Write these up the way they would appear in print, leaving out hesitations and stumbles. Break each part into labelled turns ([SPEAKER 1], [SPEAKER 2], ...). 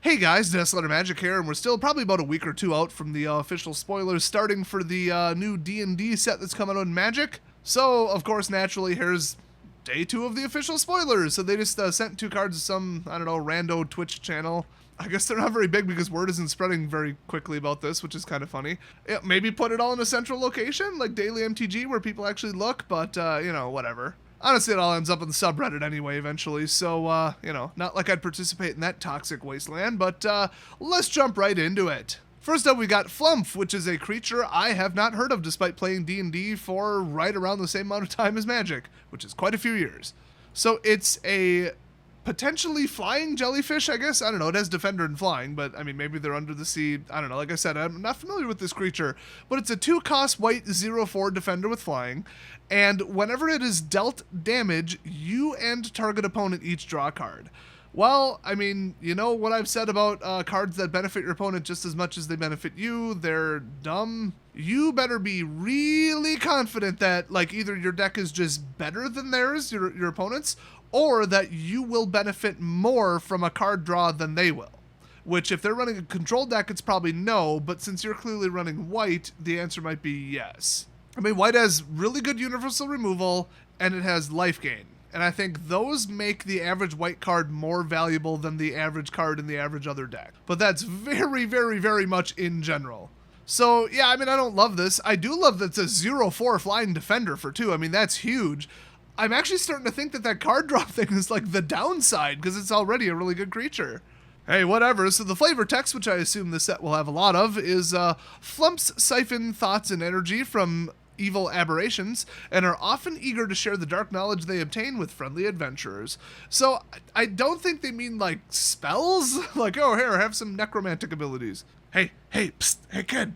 [SPEAKER 1] Hey guys, Deathletter Magic here, and we're still probably about a week or two out from the official spoilers starting for the new D&D set that's coming out in Magic. So, of course, naturally, here's day 2 of the official spoilers. So they just sent 2 cards to some, I don't know, rando Twitch channel. I guess they're not very big because word isn't spreading very quickly about this, which is kind of funny. Yeah, maybe put it all in a central location, like Daily MTG, where people actually look, but, you know, whatever. Honestly, it all ends up in the subreddit anyway eventually, so, you know, not like I'd participate in that toxic wasteland, but let's jump right into it. First up, we got Flumph, which is a creature I have not heard of despite playing D&D for right around the same amount of time as Magic, which is quite a few years. So it's a potentially flying jellyfish, I guess. I don't know. It has Defender and Flying, but I mean, maybe they're under the sea. I don't know. Like I said, I'm not familiar with this creature, but it's a 2-cost white 0/4 Defender with Flying, and whenever it is dealt damage, you and target opponent each draw a card. Well, I mean, you know what I've said about cards that benefit your opponent just as much as they benefit you. They're dumb. You better be really confident that, like, either your deck is just better than theirs, your opponent's, or that you will benefit more from a card draw than they will. Which, if they're running a control deck, it's probably no, but since you're clearly running white, the answer might be yes. I mean, white has really good universal removal, and it has life gain. And I think those make the average white card more valuable than the average card in the average other deck. But that's very, very, very much in general. So, yeah, I mean, I don't love this. I do love that it's a 0/4 Flying Defender for 2. I mean, that's huge. I'm actually starting to think that that card draw thing is like the downside because it's already a really good creature. Hey, whatever. So the flavor text, which I assume this set will have a lot of, is Flumps siphon thoughts and energy from evil aberrations and are often eager to share the dark knowledge they obtain with friendly adventurers. So I don't think they mean like spells, like, oh, here, have some necromantic abilities. Hey, psst, hey kid,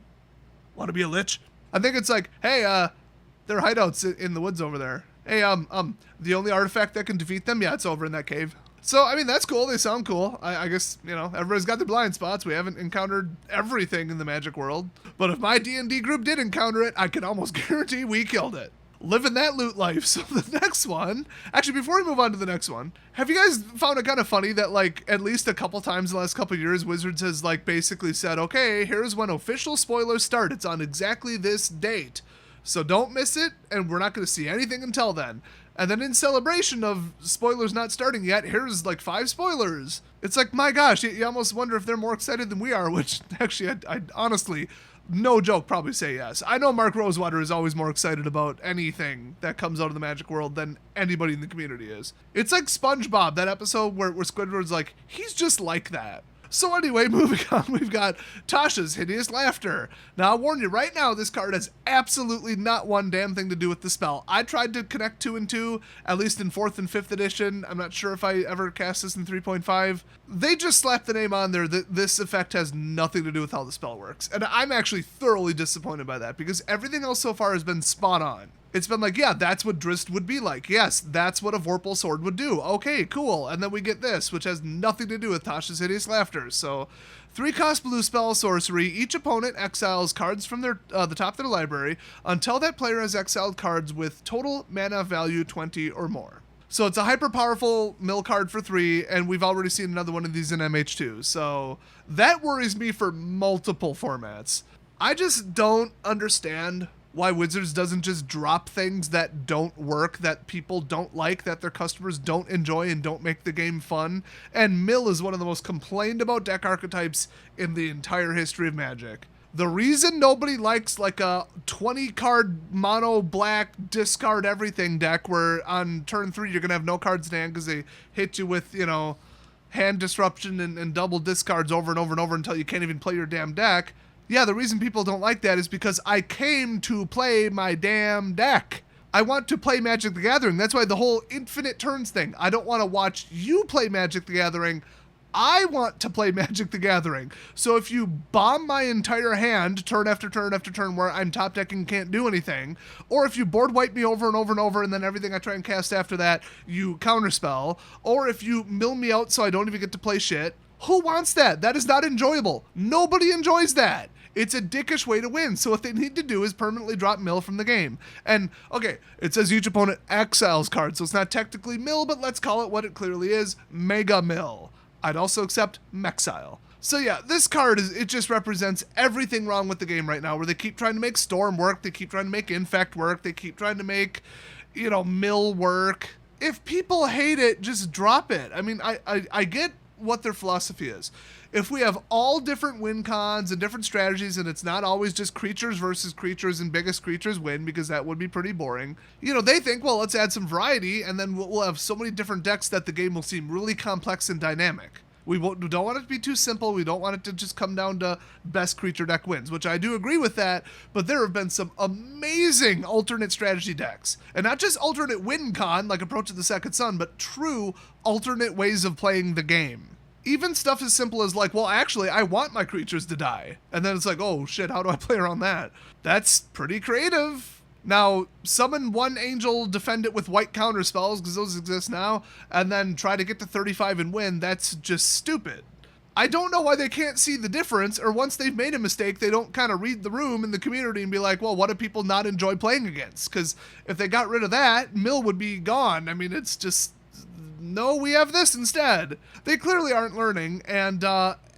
[SPEAKER 1] want to be a lich? I think it's like, hey, there are hideouts in the woods over there. Hey, the only artifact that can defeat them, yeah, it's over in that cave. So, I mean, that's cool. They sound cool. I guess, you know, everybody's got their blind spots. We haven't encountered everything in the Magic world. But if my D&D group did encounter it, I can almost guarantee we killed it. Living that loot life. So the next one, actually, before we move on to the next one, have you guys found it kind of funny that, like, at least a couple times in the last couple of years, Wizards has, like, basically said, okay, here's when official spoilers start. It's on exactly this date. So don't miss it, and we're not going to see anything until then. And then in celebration of spoilers not starting yet, here's like 5 spoilers. It's like, my gosh, you almost wonder if they're more excited than we are, which actually, I'd honestly, no joke, probably say yes. I know Mark Rosewater is always more excited about anything that comes out of the Magic world than anybody in the community is. It's like SpongeBob, that episode where Squidward's like, he's just like that. So anyway, moving on, we've got Tasha's Hideous Laughter. Now, I'll warn you right now, this card has absolutely not one damn thing to do with the spell. I tried to connect 2 and 2, at least in 4th and 5th edition. I'm not sure if I ever cast this in 3.5. They just slapped the name on there that this effect has nothing to do with how the spell works. And I'm actually thoroughly disappointed by that, because everything else so far has been spot on. It's been like, yeah, that's what Drist would be like. Yes, that's what a Vorpal Sword would do. Okay, cool. And then we get this, which has nothing to do with Tasha's Hideous Laughter. So, 3-cost blue spell sorcery. Each opponent exiles cards from their the top of their library until that player has exiled cards with total mana value 20 or more. So it's a hyper powerful mill card for 3, and we've already seen another one of these in MH2. So that worries me for multiple formats. I just don't understand why Wizards doesn't just drop things that don't work, that people don't like, that their customers don't enjoy and don't make the game fun. And mill is one of the most complained about deck archetypes in the entire history of Magic. The reason nobody likes like a 20-card mono black discard everything deck where on turn 3 you're going to have no cards in hand because they hit you with, you know, hand disruption and double discards over and over and over until you can't even play your damn deck. Yeah, the reason people don't like that is because I came to play my damn deck. I want to play Magic the Gathering. That's why the whole infinite turns thing. I don't want to watch you play Magic the Gathering. I want to play Magic the Gathering. So if you bomb my entire hand turn after turn after turn where I'm top decking and can't do anything, or if you board wipe me over and over and over and then everything I try and cast after that you counterspell, or if you mill me out so I don't even get to play shit, who wants that? That is not enjoyable. Nobody enjoys that. It's a dickish way to win, so what they need to do is permanently drop mill from the game. And, okay, it says each opponent exiles cards, so it's not technically mill, but let's call it what it clearly is, mega mill. I'd also accept Mexile. So yeah, this card it just represents everything wrong with the game right now, where they keep trying to make Storm work, they keep trying to make Infect work, they keep trying to make, Mill work. If people hate it, just drop it. I mean, I get what their philosophy is. If we have all different win cons and different strategies, and it's not always just creatures versus creatures and biggest creatures win, because that would be pretty boring. They think, well, let's add some variety, and then we'll have so many different decks that the game will seem really complex and dynamic. We don't want it to be too simple. We don't want it to just come down to best creature deck wins, which I do agree with that, but there have been some amazing alternate strategy decks. And not just alternate win con, like Approach of the Second Sun, but true alternate ways of playing the game. Even stuff as simple as like, well, actually, I want my creatures to die. And then it's like, oh shit, how do I play around that? That's pretty creative. Now, summon one angel, defend it with white counter spells, because those exist now, and then try to get to 35 and win, that's just stupid. I don't know why they can't see the difference, or once they've made a mistake, they don't kind of read the room in the community and be like, well, what do people not enjoy playing against? Because if they got rid of that, Mill would be gone. I mean, it's just, no, we have this instead. They clearly aren't learning, and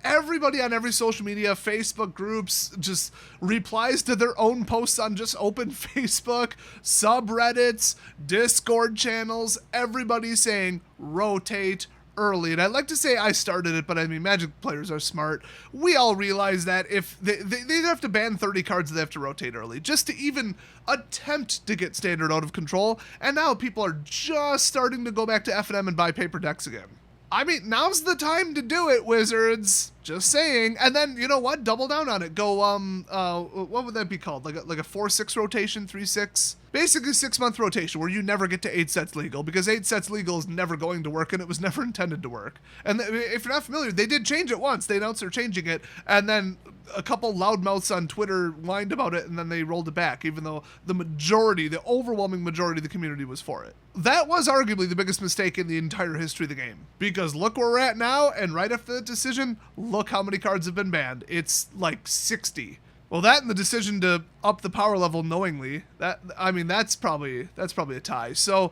[SPEAKER 1] everybody on every social media, Facebook groups, just replies to their own posts on just open Facebook, subreddits, Discord channels, everybody's saying rotate early. And I'd like to say I started it, but I mean, Magic players are smart. We all realize that if they have to ban 30 cards, they have to rotate early just to even attempt to get Standard out of control. And now people are just starting to go back to F&M and buy paper decks again. I mean, now's the time to do it, Wizards. Just saying. And then, you know what? Double down on it. Go, what would that be called? Like a 4-6 rotation, 3-6? Basically 6-month rotation where you never get to 8 sets legal, because 8 sets legal is never going to work, and it was never intended to work. And if you're not familiar, they did change it once. They announced they're changing it, and then a couple loudmouths on Twitter whined about it, and then they rolled it back, even though the overwhelming majority of the community was for it. That was arguably the biggest mistake in the entire history of the game, because look where we're at now, and right after that decision, look how many cards have been banned. It's like 60. Well, that and the decision to up the power level knowingly, that's probably a tie. So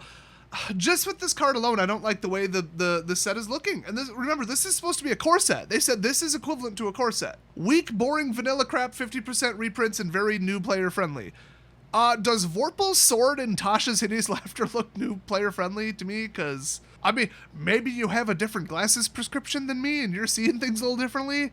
[SPEAKER 1] just with this card alone, I don't like the way the set is looking. And remember, this is supposed to be a core set. They said this is equivalent to a core set. Weak, boring, vanilla crap, 50% reprints, and very new player friendly. Does Vorpal's sword and Tasha's hideous laughter look new player friendly to me? Because, I mean, maybe you have a different glasses prescription than me and you're seeing things a little differently.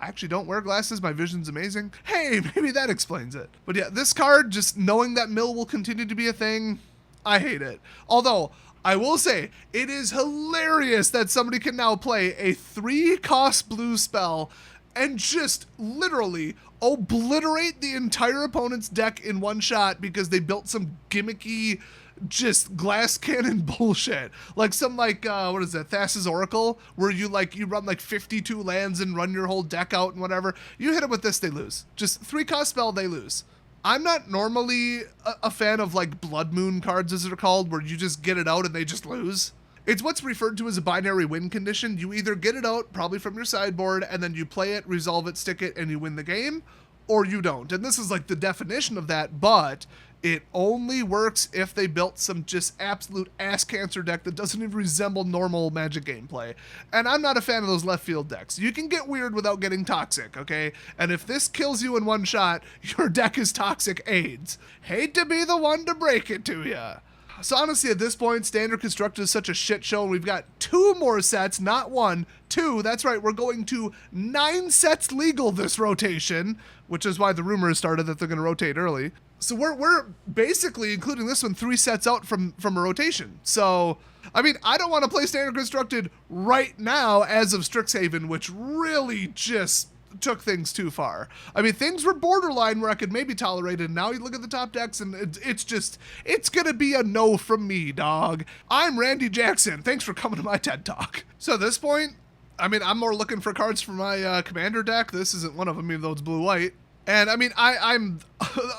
[SPEAKER 1] I actually don't wear glasses. My vision's amazing. Hey, maybe that explains it. But yeah, this card, just knowing that Mill will continue to be a thing, I hate it. Although, I will say, it is hilarious that somebody can now play a 3-cost blue spell and just literally obliterate the entire opponent's deck in one shot because they built some gimmicky, just glass cannon bullshit. Like some what is that, Thassa's Oracle, where you run like 52 lands and run your whole deck out and whatever. You hit them with this, they lose. Just 3-cost spell, they lose. I'm not normally a fan of like Blood Moon cards, as they're called, where you just get it out and they just lose. It's what's referred to as a binary win condition. You either get it out, probably from your sideboard, and then you play it, resolve it, stick it, and you win the game, or you don't. And this is like the definition of that, but it only works if they built some just absolute ass cancer deck that doesn't even resemble normal Magic gameplay. And I'm not a fan of those left field decks. You can get weird without getting toxic, okay? And if this kills you in one shot, your deck is toxic AIDS. Hate to be the one to break it to ya. So honestly, at this point, Standard Constructed is such a shit show, and we've got 2 more sets, not 1, 2. That's right, we're going to 9 sets legal this rotation, which is why the rumors started that they're going to rotate early. So we're basically, including this one, 3 sets out from a rotation. So, I mean, I don't want to play Standard Constructed right now as of Strixhaven, which really just took things too far. I mean, things were borderline where I could maybe tolerate it, and now you look at the top decks and it's gonna be a no from me, dog. I'm Randy Jackson. Thanks for coming to my TED Talk. So at this point, I mean, I'm more looking for cards for my commander deck. This isn't one of them, even though it's blue-white. And I mean, I'm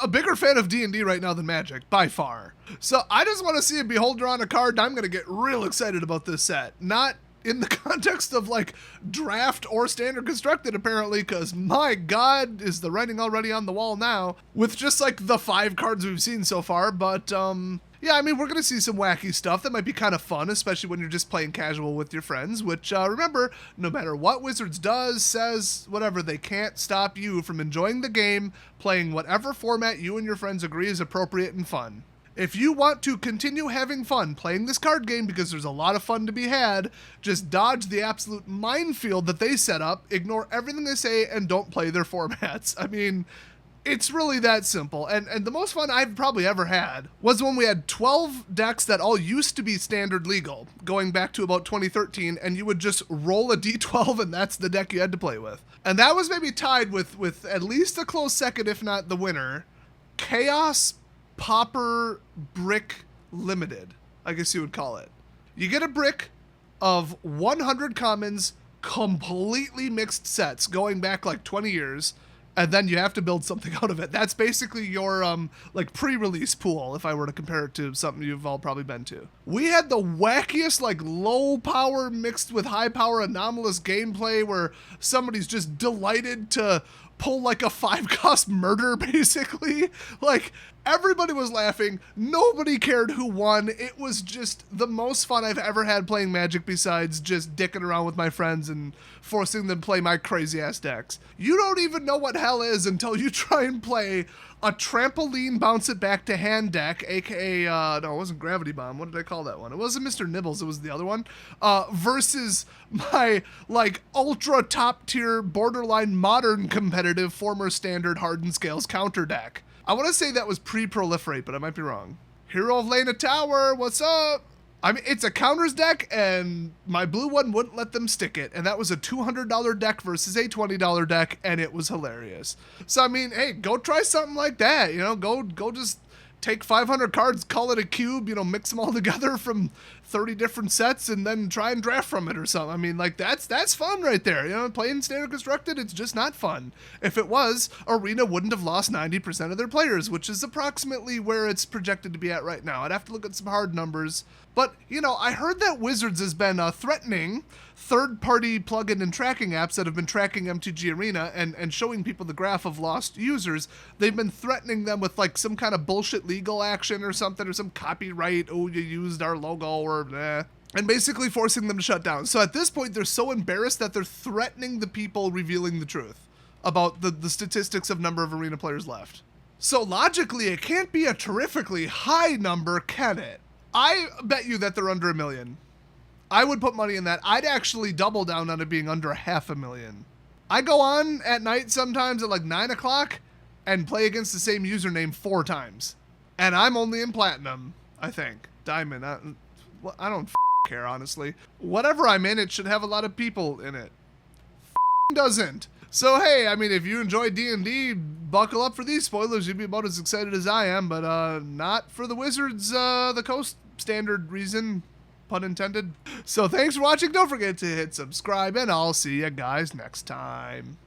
[SPEAKER 1] a bigger fan of D&D right now than Magic, by far. So I just want to see a Beholder on a card, and I'm gonna get real excited about this set. Not in the context of like draft or Standard Constructed, apparently, because my god, is the writing already on the wall now with just like the 5 cards we've seen so far. But yeah, I mean, we're going to see some wacky stuff that might be kind of fun, especially when you're just playing casual with your friends, which, remember, no matter what Wizards does, says, whatever, they can't stop you from enjoying the game, playing whatever format you and your friends agree is appropriate and fun. If you want to continue having fun playing this card game, because there's a lot of fun to be had, just dodge the absolute minefield that they set up, ignore everything they say, and don't play their formats. I mean, it's really that simple. And the most fun I've probably ever had was when we had 12 decks that all used to be standard legal, going back to about 2013, and you would just roll a d12 and that's the deck you had to play with. And that was maybe tied with at least a close second, if not the winner, Chaos Pauper Brick Limited, I guess you would call it. You get a brick of 100 commons, completely mixed sets going back like 20 years, and then you have to build something out of it. That's basically your like pre-release pool, if I were to compare it to something you've all probably been to. We had the wackiest like low power mixed with high power anomalous gameplay where somebody's just delighted to pull like a 5-cost murder, basically. Like, everybody was laughing. Nobody cared who won. It was just the most fun I've ever had playing Magic, besides just dicking around with my friends and forcing them to play my crazy ass decks. You don't even know what hell is until you try and play a trampoline bounce it back to hand deck, aka, no, it wasn't Gravity Bomb. What did I call that one? It wasn't Mr. Nibbles, it was the other one. Versus my, like, ultra top tier, borderline modern competitive former standard Hardened Scales counter deck. I want to say that was pre-proliferate, but I might be wrong. Hero of Lena Tower, what's up? I mean, it's a counters deck, and my blue one wouldn't let them stick it, and that was a $200 deck versus a $20 deck, and it was hilarious. So, I mean, hey, go try something like that, you know, go just take 500 cards, call it a cube, you know, mix them all together from 30 different sets, and then try and draft from it or something. I mean, like, that's fun right there, you know, playing Standard Constructed, it's just not fun. If it was, Arena wouldn't have lost 90% of their players, which is approximately where it's projected to be at right now. I'd have to look at some hard numbers. But, you know, I heard that Wizards has been threatening third-party plugin and tracking apps that have been tracking MTG Arena and showing people the graph of lost users. They've been threatening them with, like, some kind of bullshit legal action or something, or some copyright, oh, you used our logo, or and basically forcing them to shut down. So at this point, they're so embarrassed that they're threatening the people revealing the truth about the statistics of number of Arena players left. So logically, it can't be a terrifically high number, can it? I bet you that they're under 1 million. I would put money in that. I'd actually double down on it being under 500,000. I go on at night sometimes at like 9 o'clock and play against the same username 4 times. And I'm only in Platinum, I think. Diamond. I don't care, honestly. Whatever I'm in, it should have a lot of people in it. Doesn't. So, hey, I mean, if you enjoy D&D, buckle up for these spoilers. You'd be about as excited as I am, but not for the Wizards, the Coast standard reason, pun intended. So thanks for watching. Don't forget to hit subscribe, and I'll see you guys next time.